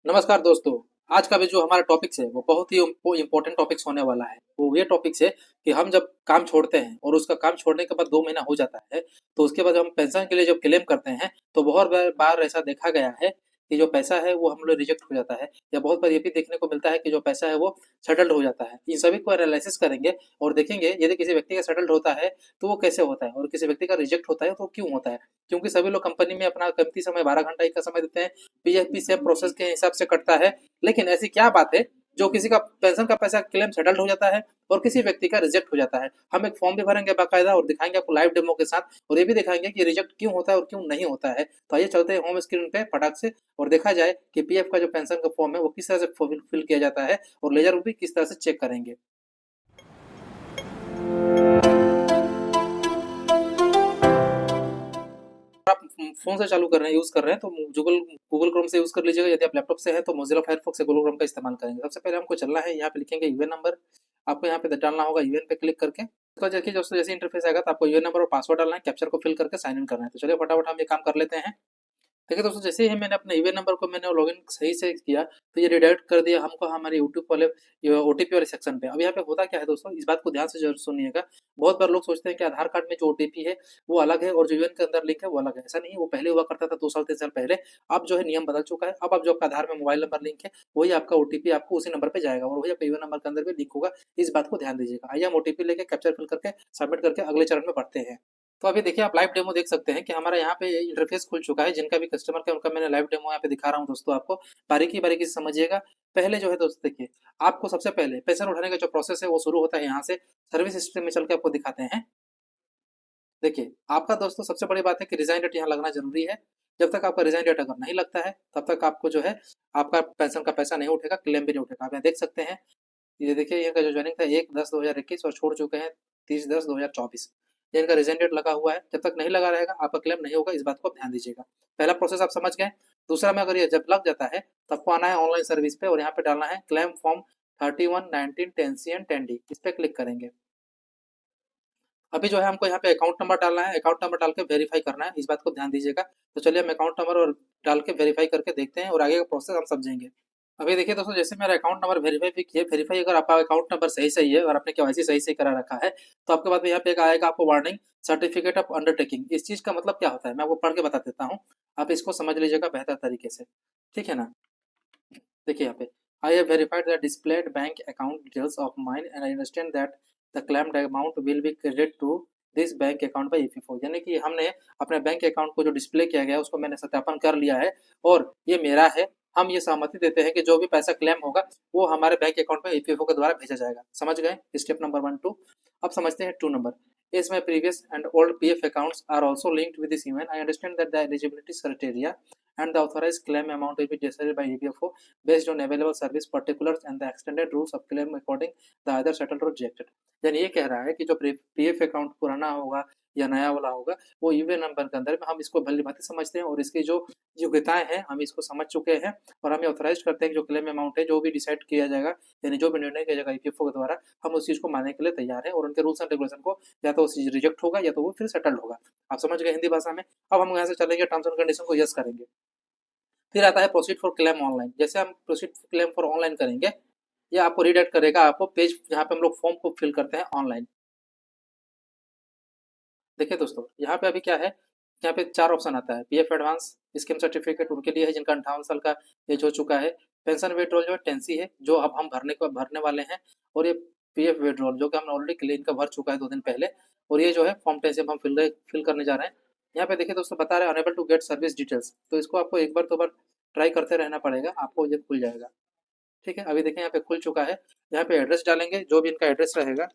नमस्कार दोस्तों। आज का भी जो हमारा टॉपिक्स है वो बहुत ही इम्पोर्टेंट टॉपिक्स होने वाला है। वो ये टॉपिक्स है कि हम जब काम छोड़ते हैं और उसका काम छोड़ने के बाद 2 महीना हो जाता है, तो उसके बाद हम पेंशन के लिए जब क्लेम करते हैं, तो बहुत बार बार ऐसा देखा गया है कि जो पैसा है वो हम लोग रिजेक्ट हो जाता है, या बहुत बार ये भी देखने को मिलता है कि जो पैसा है वो सेटल्ड हो जाता है। इन सभी को एनालिसिस करेंगे और देखेंगे यदि किसी व्यक्ति का सेटल्ड होता है तो वो कैसे होता है, और किसी व्यक्ति का रिजेक्ट होता है तो वो क्यों होता है। क्योंकि सभी लोग कंपनी में अपना कीमती समय 12 घंटा ही का समय देते हैं, पीएफपी सेम प्रोसेस के हिसाब से कटता है। लेकिन ऐसी क्या बात है जो किसी का पेंशन का पैसा क्लेम सेटल्ड हो जाता है और किसी व्यक्ति का रिजेक्ट हो जाता है। हम एक फॉर्म भी भरेंगे बाकायदा और दिखाएंगे आपको लाइव डेमो के साथ, और ये भी दिखाएंगे कि रिजेक्ट क्यों होता है और क्यों नहीं होता है। तो आइए चलते हैं होम स्क्रीन पे फटाक से और देखा जाए कि पीएफ का जो पेंशन का फॉर्म है वो किस तरह से फिल किया जाता है, और लेजर भी किस तरह से चेक करेंगे। आप फोन से चालू कर रहे हैं, यूज कर रहे हैं, तो गूगल गूगल क्रोम से यूज कर लीजिएगा। यदि आप लैपटॉप से है तो मोजिला फायरफॉक्स से गूगल क्रोम का इस्तेमाल करेंगे। सबसे पहले हमको चलना है, यहाँ पे लिखेंगे यूएन नंबर। आपको यहाँ पे डालना होगा यूएन पे क्लिक करके। तो देखिए दोस्तों, जैसे इंटरफेस आएगा तो आपको यूएन नंबर और पासवर्ड डालना है, कैप्चर को फिल करके साइन इन करना है। तो चलिए फटाफट हम ये काम कर लेते हैं। देखिए दोस्तों, जैसे ही मैंने अपने ईमेल नंबर को मैंने लॉगिन सही से किया, तो ये रिडायरेक्ट कर दिया हमको हमारे यूट्यूब वाले ओटीपी वाले सेक्शन पे। अब यहाँ पे होता क्या है दोस्तों, इस बात को ध्यान से जरूर सुनिएगा। बहुत बार लोग सोचते हैं कि आधार कार्ड में जो ओटीपी है वो अलग है और जो यूएन के अंदर लिंक है वो अलग है। ऐसा नहीं है, वो पहले हुआ करता था 2 साल 3 साल पहले। अब जो है नियम बदल चुका है। अब आप जो आपका आधार में मोबाइल नंबर लिंक है वही आपका ओटीपी आपको उसी नंबर पे जाएगा, और वही आपका यूएन नंबर के अंदर भी लिंक होगा। इस बात को ध्यान दीजिएगा। आइए हम ओटीपी लेके कैप्चर फिल करके सबमिट करके अगले चरण में बढ़ते हैं। तो अभी देखिए, आप लाइव डेमो देख सकते हैं कि हमारा यहाँ पे इंटरफेस खुल चुका है। जिनका भी कस्टमर का उनका मैंने लाइव डेमो यहाँ पे दिखा रहा हूँ दोस्तों, आपको बारीकी बारीकी से समझिएगा। पहले जो है दोस्तों, देखिए आपको सबसे पहले पेंशन उठाने का जो प्रोसेस है वो शुरू होता है यहाँ से। सर्विस हिस्ट्री में चल के आपको दिखाते हैं। देखिए आपका दोस्तों सबसे बड़ी बात है कि रिजाइन डेट यहाँ लगना जरूरी है। जब तक आपका रिजाइन डेट अगर नहीं लगता है तब तक आपको जो है आपका पेंशन का पैसा नहीं उठेगा, क्लेम भी नहीं उठेगा। आप यहाँ देख सकते हैं, ये देखिए यहाँ का जो ज्वाइनिंग था 1/10/2021 और छोड़ चुके हैं 30/10/2024। ये इनका रिजन डेट लगा हुआ है। जब तक नहीं लगा रहेगा आपका क्लेम नहीं होगा, इस बात को आप ध्यान दीजिएगा। पहला प्रोसेस आप समझ गए। दूसरा में अगर ये जब लग जाता है तो आपको आना है ऑनलाइन सर्विस पे, और यहाँ पे डालना है claim form 31 19 10C and 10D। इस पे क्लिक करेंगे। अभी जो है हमको यहाँ पे अकाउंट नंबर डालना है, अकाउंट नंबर डाल के वेरीफाई करना है, इस बात को ध्यान दीजिएगा। तो चलिए हम अकाउंट नंबर और डाल के वेरीफाई करके देखते हैं और आगे का प्रोसेस हम समझेंगे। अभी देखिए दोस्तों, जैसे मेरा अकाउंट नंबर वेरीफाई भी किया, वेरीफाई अगर आपका अकाउंट नंबर सही सही है और आपने केवाईसी सही सही करा रखा है, तो आपके बाद में यहाँ पे एक आएगा आपको वार्निंग सर्टिफिकेट ऑफ अंडरटेकिंग। इस चीज का मतलब क्या होता है मैं आपको पढ़ के बता देता हूँ, आप इसको समझ लीजिएगा बेहतर तरीके से। ठीक है ना। देखिए यहाँ पे, I have verified the displayed bank account details of mine and I understand that the claimed amount will be credit to this bank account by EPFO. यानी कि हमने अपने बैंक अकाउंट को जो डिस्प्ले किया गया है उसको मैंने सत्यापन कर लिया है और ये मेरा है। हम ये सहमति देते हैं कि जो भी पैसा क्लेम होगा वो हमारे बैंक अकाउंट में ईपीएफओ के द्वारा भेजा जाएगा। समझ गए स्टेप नंबर 1 2। अब समझते हैं 2 number. Yes, my previous and old PF accounts are also linked with this event. I understand that the eligibility criteria and the authorized claim amount will be decided by EPFO based on available service particulars and the extended rules of claim according the either settled or rejected। यानी ये कह रहा है कि जो PF account पुराना होगा या नया वाला होगा वो ईवे नंबर के अंदर में हम इसको भली भांति समझते हैं, और इसकी जो योग्यताएं हैं हम इसको समझ चुके हैं, और हम ऑथराइज करते हैं कि जो क्लेम अमाउंट है जो भी डिसाइड किया जाएगा, यानी जो भी निर्णय किया जाएगा ईपीएफओ के द्वारा, हम उस चीज को मानने के लिए तैयार हैं, और उनके रूल्स एंड रेगुलेशन को या तो वो चीज रिजेक्ट होगा या तो वो फिर सेटल्ड होगा। आप समझ गए हिंदी भाषा में। अब हम यहाँ से चलेंगे टर्म्स एंड कंडीशन को यस करेंगे। फिर आता है प्रोसीड फॉर क्लेम ऑनलाइन। जैसे हम प्रोसीड क्लेम फॉर ऑनलाइन करेंगे, ये आपको रीडायरेक्ट करेगा आपको पेज जहाँ पे हम लोग फॉर्म को फिल करते हैं ऑनलाइन। देखिए दोस्तों, यहाँ पे अभी क्या है, यहाँ पे 4 ऑप्शन आता है। पीएफ एडवांस स्कीम सर्टिफिकेट उनके लिए है जिनका 58 साल का एज हो चुका है। पेंशन विड्रॉल जो है 10C है, जो अब हम भरने वाले हैं। और ये पीएफ विड्रॉल जो कि हमने ऑलरेडी क्लेम का भर चुका है 2 दिन पहले। और ये जो है फॉर्म 10 से हम फिल करने जा रहे हैं। यहाँ पे देखिए दोस्तों, बता रहे हैं unable to get service details, तो इसको आपको एक बार 2 बार ट्राई करते रहना पड़ेगा, आपको ये खुल जाएगा। ठीक है, अभी देखिए यहाँ पे खुल चुका है। यहाँ पे एड्रेस डालेंगे, जो भी इनका एड्रेस रहेगा।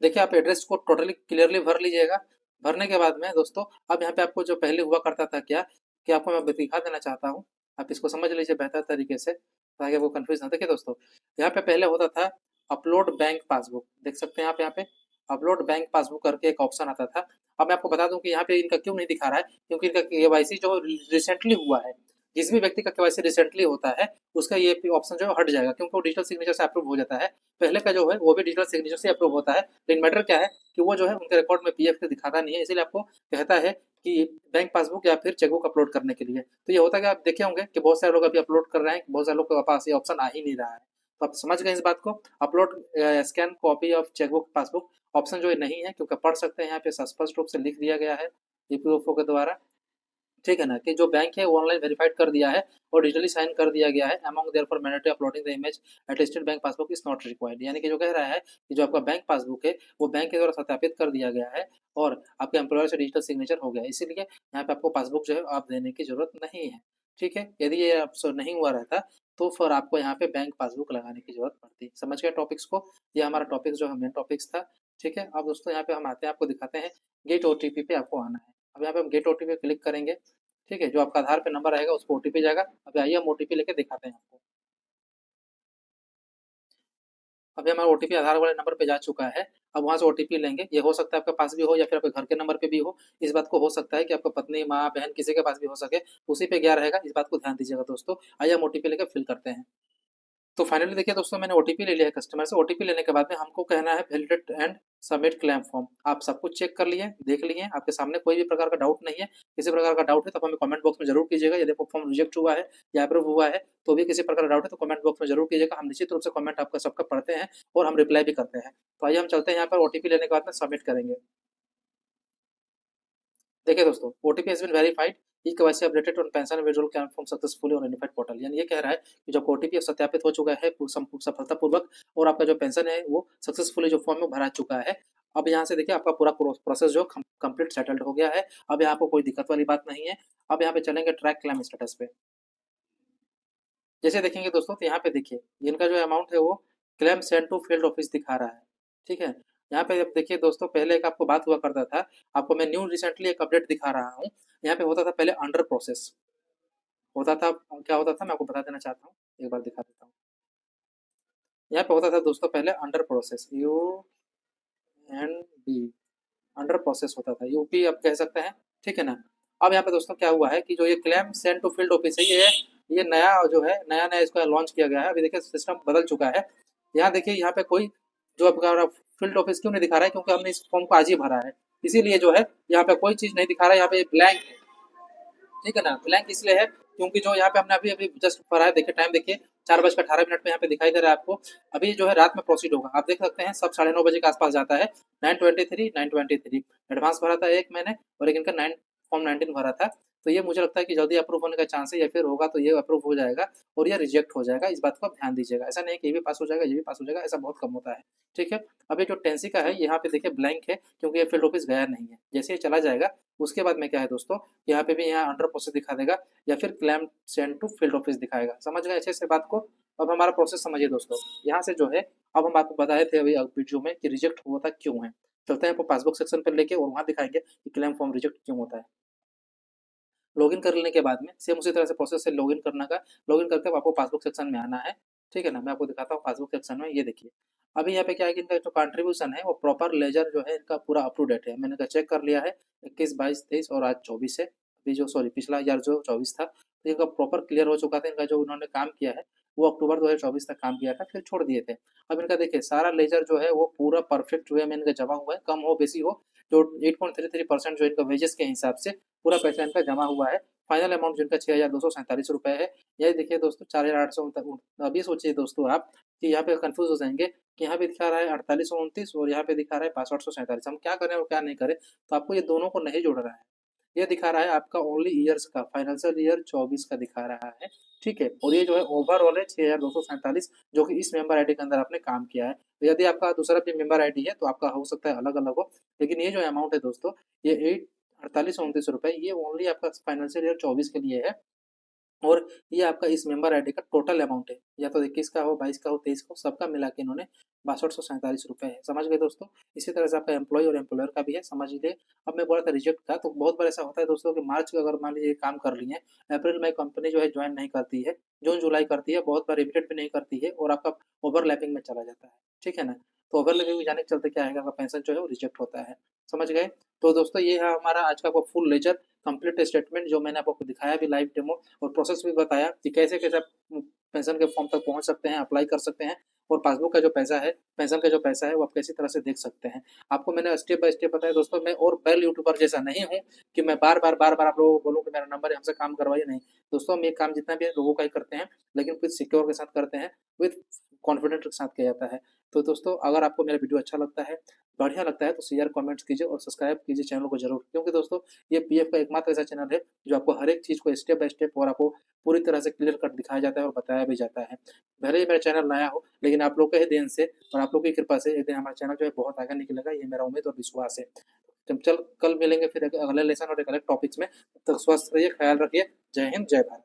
देखिए आप एड्रेस को टोटली क्लियरली भर लीजिएगा। भरने के बाद में दोस्तों, अब यहाँ पे आपको जो पहले हुआ करता था क्या, कि आपको मैं दिखा देना चाहता हूँ। आप इसको समझ लीजिए बेहतर तरीके से ताकि वो कंफ्यूज ना। देखिए दोस्तों, यहाँ पे पहले होता था अपलोड बैंक पासबुक। देख सकते हैं आप यहाँ पे अपलोड बैंक पासबुक करके एक ऑप्शन आता था। अब मैं आपको बता दूं कि यहाँ पे इनका क्यों नहीं दिखा रहा है, क्योंकि इनका केवाईसी जो रिसेंटली हुआ है, जिस भी व्यक्ति का केवाईसी रिसेंटली होता है उसका ये ऑप्शन जो है हट जाएगा, क्योंकि वो डिजिटल सिग्नेचर से अप्रूव हो जाता है। पहले का जो है वो भी डिजिटल सिग्नेचर से अप्रूव होता है, लेकिन मैटर क्या है कि वो जो है उनके रिकॉर्ड में पीएफ दिखाता नहीं है, इसीलिए आपको कहता है कि बैंक पासबुक या फिर चेकबुक अपलोड करने के लिए। तो ये होता है कि आप देखे होंगे कि बहुत सारे लोग अभी अपलोड कर रहे हैं, बहुत सारे लोग के पास ये ऑप्शन आ ही नहीं रहा है। तो आप समझ गए इस बात को। Upload scan copy of chequebook passbook option जो है नहीं है, क्योंकि पढ़ सकते हैं यहाँ पे स्पष्ट रूप से लिख दिया गया है ईपीएफओ के द्वारा, ठीक है ना, कि जो बैंक है वो ऑनलाइन वेरीफाइड कर दिया है और डिजिटली साइन कर दिया गया है। Among therefore mandatory uploading the image attested bank passbook is not required, यानी कि जो कह रहा है कि जो आपका बैंक पासबुक है वो बैंक के द्वारा सत्यापित कर दिया गया है और आपके एम्प्लॉयर से डिजिटल सिग्नेचर हो गया, इसीलिए यहाँ पे आपको पासबुक जो है आप देने की जरूरत नहीं है। ठीक है, यदि ये आपसे नहीं हुआ रहता तो फिर आपको यहाँ पे बैंक पासबुक लगाने की जरूरत पड़ती। समझ गए टॉपिक्स को। ये हमारा टॉपिक जो है मेन टॉपिक्स था। ठीक है, अब दोस्तों यहाँ पे हम आते हैं, आपको दिखाते हैं गेट ओटीपी पे आपको आना है। अब यहाँ पे हम गेट ओटीपी क्लिक करेंगे। ठीक है, जो आपका आधार पे नंबर आएगा उसको ओटीपी जाएगा। अभी आइए हम ओटीपी लेके दिखाते हैं आपको। अभी हमारा ओटीपी आधार वाले नंबर पे जा चुका है। अब वहां से ओटीपी लेंगे, ये हो सकता है आपके पास भी हो या फिर आपके घर के नंबर पे भी हो। इस बात को हो सकता है कि आपका पत्नी, माँ, बहन किसी के पास भी हो सके, उसी पे गया रहेगा, इस बात को ध्यान दीजिएगा दोस्तों। आइए हम ओटीपी लेकर फिल करते हैं। तो फाइनली देखिए दोस्तों, मैंने ओटीपी ले लिया है कस्टमर से। ओटीपी लेने के बाद में हमको कहना है validate and submit claim form. आप सब कुछ चेक कर लिए, देख लिए, आपके सामने कोई भी प्रकार का डाउट नहीं है। किसी प्रकार का डाउट है तो हमें कमेंट बॉक्स में जरूर कीजिएगा। यदि आपको फॉर्म रिजेक्ट हुआ है या अप्रूव हुआ है तो भी किसी प्रकार का डाउट है तो कमेंट बॉक्स में जरूर कीजिएगा। हम निश्चित रूप से कमेंट आपका सबका पढ़ते हैं और हम रिप्लाई भी करते हैं। तो आइए हम चलते हैं यहाँ पर ओटीपी लेने के बाद में सबमिट करेंगे। देखिए दोस्तों, OTP has been verified, e KYC updated on pension withdrawal claim form successfully on unified portal. यानी ये कह रहा है कि जो ओटीपी सत्यापित हो चुका है सफलतापूर्वक और आपका जो पेंशन है वो सक्सेसफुली जो फॉर्म में भरा चुका है। अब यहाँ से देखिए आपका पूरा प्रोसेस जो कंप्लीट सेटल्ड हो गया है। अब यहाँ पर कोई दिक्कत वाली बात नहीं है। अब यहाँ पे चलेंगे ट्रैक क्लेम स्टेटस पे। जैसे देखेंगे दोस्तों तो यहाँ पे देखिए इनका जो अमाउंट है वो claim send to field office दिखा रहा है। ठीक है, यहाँ पे अब देखिए दोस्तों, पहले एक आपको बात हुआ करता था, आपको मैं न्यू रिसेंटली एक अपडेट दिखा रहा हूँ। यहाँ पे होता था पहले अंडर प्रोसेस होता था। क्या होता था मैं आपको बता देना चाहता हूँ, एक बार दिखा देता हूँ। यहाँ पे होता था दोस्तों पहले under process, U N B, under process होता था, यूपी अब कह सकते हैं। ठीक है ना। अब यहाँ पे दोस्तों क्या हुआ है कि जो ये claim send to field office है, ये नया जो है नया नया इसका लॉन्च किया गया है। अभी देखिए सिस्टम बदल चुका है। यहाँ देखिए यहाँ पे कोई जो आपका फील्ड ऑफिस क्यों नहीं दिखा रहा है, क्योंकि हमने इस फॉर्म को आज ही भरा है, इसीलिए जो है यहाँ पे कोई चीज नहीं दिखा रहा है, यहाँ पे ब्लैंक। ठीक है ना, ब्लैंक इसलिए है क्योंकि जो यहाँ पे हमने अभी अभी जस्ट भरा है, देखिए टाइम देखिए 4:18 पे यहाँ पे दिखाई दे रहा है आपको। अभी जो है रात में प्रोसीड होगा, आप देख सकते हैं सब 9:30 के आसपास जाता है। 9:23 एडवांस भरा था एक मैंने और एक इनका फॉर्म 19 भरा था। तो ये मुझे लगता है कि जल्दी अप्रूव होने का चांस है, या फिर होगा तो ये अप्रूव हो जाएगा और ये रिजेक्ट हो जाएगा। इस बात को आप ध्यान दीजिएगा, ऐसा नहीं कि ये भी पास हो जाएगा ये भी पास हो जाएगा, ऐसा बहुत कम होता है। ठीक है, अभी जो टेंसी का है यहाँ पे देखिए ब्लैंक है क्योंकि ये फील्ड ऑफिस गया नहीं है। जैसे ये चला जाएगा उसके बाद में क्या है दोस्तों, यहाँ पे भी यहाँ अंडर प्रोसेस दिखा देगा या फिर claim send to field office दिखाएगा। समझ गए अच्छे से बात को। अब हमारा प्रोसेस समझिए दोस्तों, यहाँ से जो है अब हम आपको बताए थे अभी वीडियो में कि रिजेक्ट होता क्यों है। चलते हैं आपको पासबुक सेक्शन पर लेके और वहाँ दिखाएंगे कि क्लेम फॉर्म रिजेक्ट क्यों होता है। लॉगिन कर लेने के बाद में सेम उसी तरह से प्रोसेस से लॉगिन करना का, लॉगिन करके आपको पासबुक सेक्शन में आना है। ठीक है ना, मैं आपको दिखाता हूँ पासबुक सेक्शन में। ये देखिए अभी यहाँ पे क्या है कि इनका जो कंट्रीब्यूशन है वो प्रॉपर लेजर जो है इनका पूरा अप टू डेट है। मैंने इनका चेक कर लिया है, 21, 22, 23 और आज 24 है। अभी जो सॉरी पिछला ईयर जो 24 था तो इनका प्रॉपर क्लियर हो चुका था। इनका जो उन्होंने काम किया है वो अक्टूबर 2024 तक काम किया था, फिर छोड़ दिए थे। अब इनका देखिए सारा लेजर जो है वो पूरा परफेक्ट वे में इनका जमा हुआ है, कम हो बेसी हो। जो 8.33% जो इनका वेजेस के हिसाब से पूरा पैसा इनका जमा हुआ है। फाइनल अमाउंट जिनका 6,247 रुपए है। यही देखिए दोस्तों 4,800। अभी सोचिए दोस्तों आप कि यहाँ पे कंफ्यूज हो जाएंगे कि यहाँ पे दिखा रहा है 4829 और यहाँ पे दिखा रहा है 6547। हम क्या करें और क्या नहीं करें, तो आपको ये दोनों को नहीं जोड़ रहा है। ये दिखा रहा है आपका ओनली ईयर्स का, फाइनेंशियल ईयर 24 का दिखा रहा है। ठीक है, और ये जो है ओवरऑल है 6,247 जो कि इस मेंबर आईडी के अंदर आपने काम किया है। तो यदि आपका दूसरा भी मेंबर आईडी है तो आपका हो सकता है अलग अलग हो, लेकिन ये जो अमाउंट है दोस्तों ये 4829 रुपए ये ओनली आपका फाइनेंशियल ईयर 24 के लिए है। और ये आपका इस मेंबर आईडी का टोटल अमाउंट है, या तो 21 का हो, 22 का हो, 23 का हो, सबका मिला के इन्होंने 6247 रुपए है। समझ गए दोस्तों। इसी तरह से आपका एम्प्लॉय और एम्प्लॉयर का भी है, समझ लीजिए। अब मैं बोला था रिजेक्ट का, तो बहुत बार ऐसा होता है दोस्तों कि मार्च का अगर मान लीजिए काम कर लिए, अप्रैल में कंपनी जो है ज्वाइन नहीं करती है, जून जुलाई करती है, बहुत बार रिपीटेड भी नहीं करती है और आपका ओवरलैपिंग में चला जाता है। ठीक है ना, तो ओवरलैपिंग में जाने के चलते क्या है, आपका पेंशन जो है वो रिजेक्ट होता है। समझ गए। तो दोस्तों ये है हमारा आज का फुल लेजर। कंप्लीट स्टेटमेंट जो मैंने आपको दिखाया भी लाइव डेमो और प्रोसेस भी बताया कि कैसे कैसे आप पेंशन के फॉर्म तक पहुंच सकते हैं, अप्लाई कर सकते हैं और पासबुक का जो पैसा है, पेंशन का जो पैसा है वो आप कैसी तरह से देख सकते हैं। आपको मैंने स्टेप बाय स्टेप बताया दोस्तों। मैं और बैल यूट्यूबर जैसा नहीं हूँ कि मैं बार-बार आप लोगों को बोलूँ कि मेरा नंबर है, हमसे काम करवाइए, नहीं। दोस्तों हम ये काम जितना भी है लोगों का ही करते हैं, लेकिन विद सिक्योर के साथ करते हैं, विद कॉन्फिडेंट के साथ किया जाता है। तो दोस्तों अगर आपको मेरा वीडियो अच्छा लगता है, बढ़िया लगता है तो शेयर, कमेंट्स कीजिए और सब्सक्राइब कीजिए चैनल को ज़रूर। क्योंकि दोस्तों ये पीएफ का एकमात्र ऐसा चैनल है जो आपको हर एक चीज़ को स्टेप बाय स्टेप और आपको पूरी तरह से क्लियर कट दिखाया जाता है और बताया भी जाता है। भले ही मेरा चैनल नया हो, लेकिन आप लोग के ही देन से और आप लोग की कृपा से एक दिन हमारा चैनल जो है बहुत आगे निकलेगा, ये मेरा उम्मीद और विश्वास है। जब चल कल मिलेंगे फिर एक अगले लेसन और एक अलग टॉपिक्स में। तब तक स्वस्थ रहिए, ख्याल रखिए। जय हिंद, जय भारत।